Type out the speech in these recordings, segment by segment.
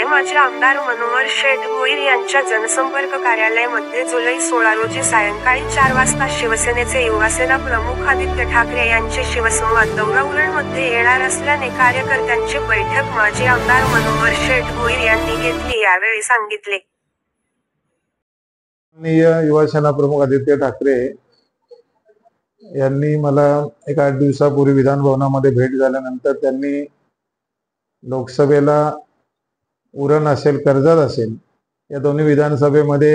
येथे माजी आमदार मनोहर शेठ भोईर यांच्या जनसंपर्क कार्यालय मध्ये जुलै 16 रोजी सायंकाळी 4 वाजता शिवसेनेचे युवासेना प्रमुख आदित्य ठाकरे यांचे शिवसंवाद दौरा उरणमध्ये येणार असल्याने कार्यकर्त्यांची बैठक माजी आमदार मनोहर शेठ भोईर यांनी घेतली, यावेळी सांगितले. युवासेना प्रमुख आदित्य ठाकरे यांनी मला एक 8 दिवसापूर्वी विधान भवनामध्ये भेट झाल्यानंतर त्यांनी लोकसभेला उरण असेल कर्जत असेल या दोन्ही विधानसभेमध्ये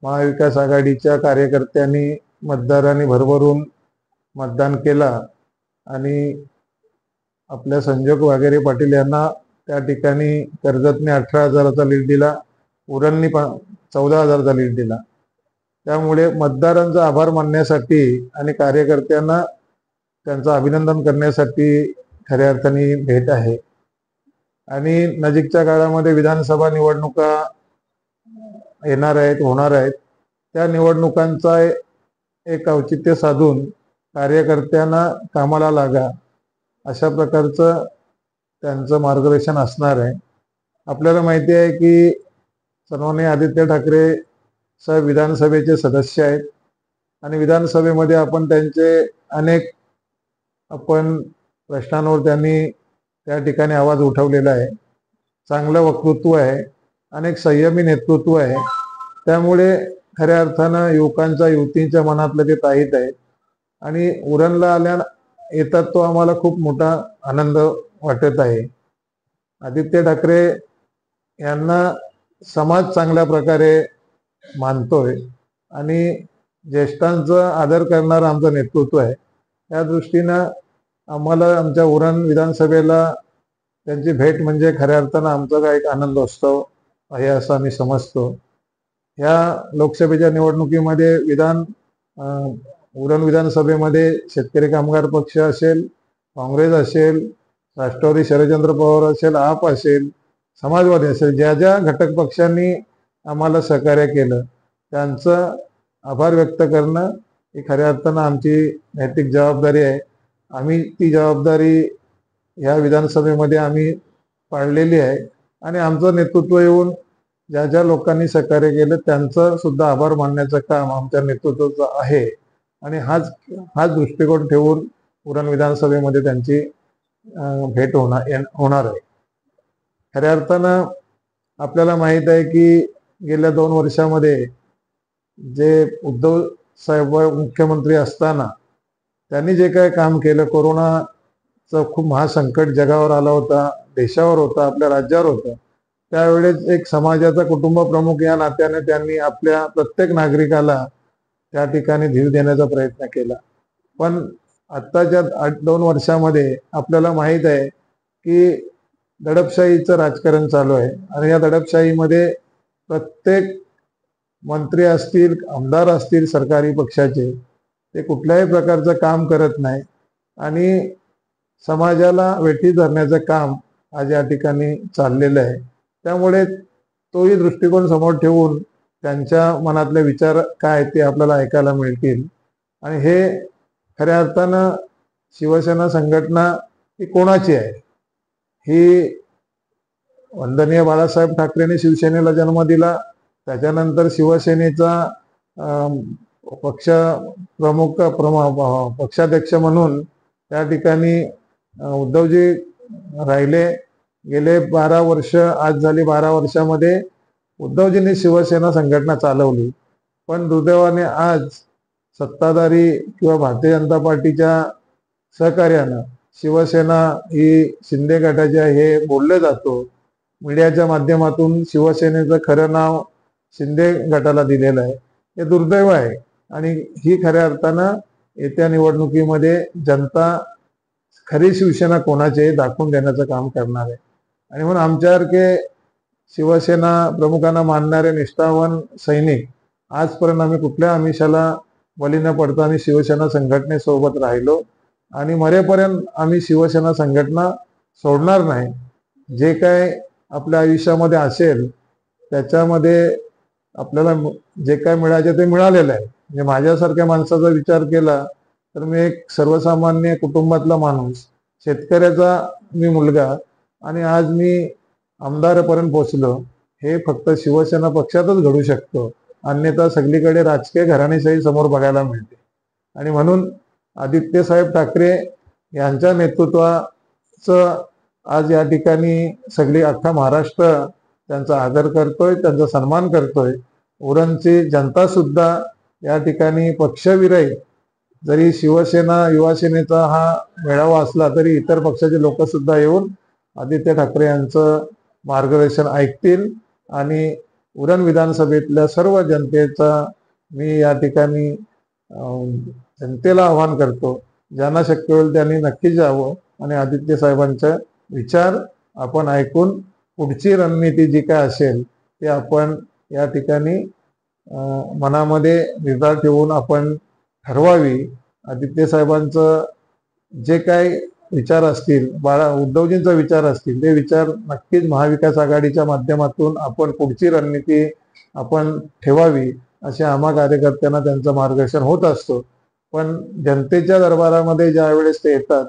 महाविकास आघाडीच्या कार्यकर्त्यांनी मतदारांनी भरभरून मतदान केला आणि आपल्या संजोग वगैरे पाटील यांना त्या ठिकाणी कर्जतने 18,000चा लीड दिला, उरणनी 14,000चा लीड दिला. त्यामुळे मतदारांचा आभार मानण्यासाठी आणि कार्यकर्त्यांना त्यांचं अभिनंदन करण्यासाठी खऱ्या अर्थाने भेट आहे. आणि नजीकच्या काळामध्ये विधानसभा निवडणुका येणार आहेत, होणार आहेत. त्या निवडणुकांचा एक औचित्य साधून कार्यकर्त्यांना कामाला लागा अशा प्रकारचं त्यांचं मार्गदर्शन असणार आहे. आपल्याला माहिती आहे की सन्माननीय आदित्य ठाकरे विधानसभेचे सदस्य आहेत आणि विधानसभेमध्ये आपण त्यांचे अनेक प्रश्नांवर त्यांनी त्या ठिकाणी आवाज उठवलेला आहे. चांगलं वक्तृत्व आहे, अनेक संयमी नेतृत्व आहे. त्यामुळे खऱ्या अर्थानं युवतींच्या मनातलं ते ताईत आहे आणि उरणला येतात तो आम्हाला खूप मोठा आनंद वाटत आहे. आदित्य ठाकरे यांना समाज चांगल्या प्रकारे मानतोय आणि ज्येष्ठांचा आदर करणारं आमचं नेतृत्व आहे. त्या दृष्टीनं आम्हाला आमच्या उरण विधानसभेला त्यांची भेट म्हणजे खऱ्या अर्थानं आमचा एक आनंदोत्सव आहे असं आम्ही समजतो. ह्या लोकसभेच्या निवडणुकीमध्ये उरण विधानसभेमध्ये शेतकरी कामगार पक्ष असेल, काँग्रेस असेल, राष्ट्रवादी शरदचंद्र पवार असेल, आप असेल, समाजवादी असेल, ज्या ज्या घटक पक्षांनी आम्हाला सहकार्य केलं त्यांचं आभार व्यक्त करणं ही खऱ्या अर्थानं आमची नैतिक जबाबदारी आहे. आम्ही ती जबाबदारी ह्या विधानसभेमध्ये आम्ही पाळलेली आहे आणि आमचं नेतृत्व येऊन ज्या ज्या लोकांनी सहकार्य केलं त्यांचं सुद्धा आभार मानण्याचं काम आमच्या नेतृत्वाचं आहे आणि हाच दृष्टिकोन ठेवून उरण विधानसभेमध्ये त्यांची भेट होणार आहे. खऱ्या अर्थानं आपल्याला माहीत आहे की गेल्या 2 वर्षामध्ये जे उद्धव साहेब मुख्यमंत्री असताना त्यांनी जे काय काम केलं, कोरोनाचं खूप महासंकट जगावर आला होता, देशावर होता, आपल्या राज्यावर होता. त्यावेळेस एक समाजाचा कुटुंब प्रमुख या नात्याने त्यांनी आपल्या प्रत्येक नागरिकाला त्या ठिकाणी धीर देण्याचा प्रयत्न केला. पण आत्ताच्या 2 वर्षामध्ये आपल्याला माहीत आहे की दडपशाहीचं राजकारण चालू आहे आणि या दडपशाहीमध्ये प्रत्येक मंत्री असतील, आमदार असतील सरकारी पक्षाचे, ते कुठल्याही प्रकारचं काम करत नाही आणि समाजाला वेठी धरण्याचं काम आज या ठिकाणी चाललेलं आहे. त्यामुळे तोही दृष्टिकोन समोर ठेवून त्यांच्या मनातले विचार काय ते आपल्याला ऐकायला मिळतील. आणि हे खऱ्या अर्थानं शिवसेना संघटना ही कोणाची आहे? ही वंदनीय बाळासाहेब ठाकरेंनी शिवसेनेला जन्म दिला, त्याच्यानंतर शिवसेनेचा पक्ष प्रमुख पक्षाध्यक्ष म्हणून त्या ठिकाणी उद्धवजी राहिले. गेले 12 वर्ष आज झाली. 12 वर्षामध्ये उद्धवजींनी शिवसेना संघटना चालवली, पण दुर्दैवाने आज सत्ताधारी किंवा भारतीय जनता पार्टीच्या सहकार्यानं शिवसेना ही शिंदे गटाची आहे हे बोललं जातो. मीडियाच्या माध्यमातून शिवसेनेचं खरं नाव शिंदे गटाला दिलेलं आहे. हे दुर्दैव आहे आणि ही खऱ्या अर्थानं येत्या निवडणुकीमध्ये जनता खरी शिवसेना कोणाची आहे दाखवून देण्याचं काम करणार आहे. आणि म्हणून आमच्यासारखे शिवसेना प्रमुखांना मानणारे निष्ठावान सैनिक आजपर्यंत आम्ही कुठल्या आमिषाला बळी न पडता आम्ही शिवसेना संघटनेसोबत राहिलो आणि मरेपर्यंत आम्ही शिवसेना संघटना सोडणार नाही. जे काय आपल्या आयुष्यामध्ये असेल त्याच्यामध्ये आपल्याला जे काय मिळायचे ते मिळालेलं आहे. म्हणजे माझ्यासारख्या माणसाचा विचार केला तर मी एक सर्वसामान्य कुटुंबातला माणूस, शेतकऱ्याचा मी मुलगा आणि आज मी आमदारापर्यंत पोहोचलो हे फक्त शिवसेना पक्षातच घडू शकतो, अन्यथा सगळीकडे राजकीय घराणेशाही समोर बघायला मिळते. आणि म्हणून आदित्यसाहेब ठाकरे यांच्या नेतृत्वाचं आज या ठिकाणी सगळी अख्खा महाराष्ट्र त्यांचा आदर करतोय, त्यांचा सन्मान करतोय. उरणची जनता सुद्धा या ठिकाणी पक्षविरहित, जरी शिवसेना युवासेनेचा हा मेळावा असला तरी इतर पक्षाचे लोक सुद्धा येऊन आदित्य ठाकरे यांचं मार्गदर्शन ऐकतील. आणि उरण विधानसभेतल्या सर्व जनतेचा मी या ठिकाणी जनतेला आवाहन करतो, ज्यांना शक्य होईल त्यांनी नक्की जावं आणि आदित्य साहेबांचे विचार आपण ऐकून पुढची रणनीती जी काय असेल ते आपण या ठिकाणी मनामध्ये निर्धार ठेवून आपण ठरवावी. आदित्य साहेबांचं जे काय विचार असतील, उद्धवजींचा विचार असतील, ते विचार नक्कीच महाविकास आघाडीच्या माध्यमातून आपण पुढची रणनीती आपण ठेवावी असे आम्हा कार्यकर्त्यांना त्यांचं मार्गदर्शन होत असतो. पण जनतेच्या दरबारामध्ये ज्या वेळेस ते येतात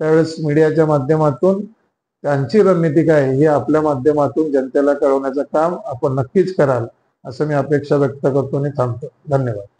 त्यावेळेस मीडियाच्या माध्यमातून त्यांची रणनीती काय हे आपल्या माध्यमातून जनतेला कळवण्याचं काम आपण नक्कीच कराल असं मी अपेक्षा व्यक्त करतो आणि थांबतो. धन्यवाद.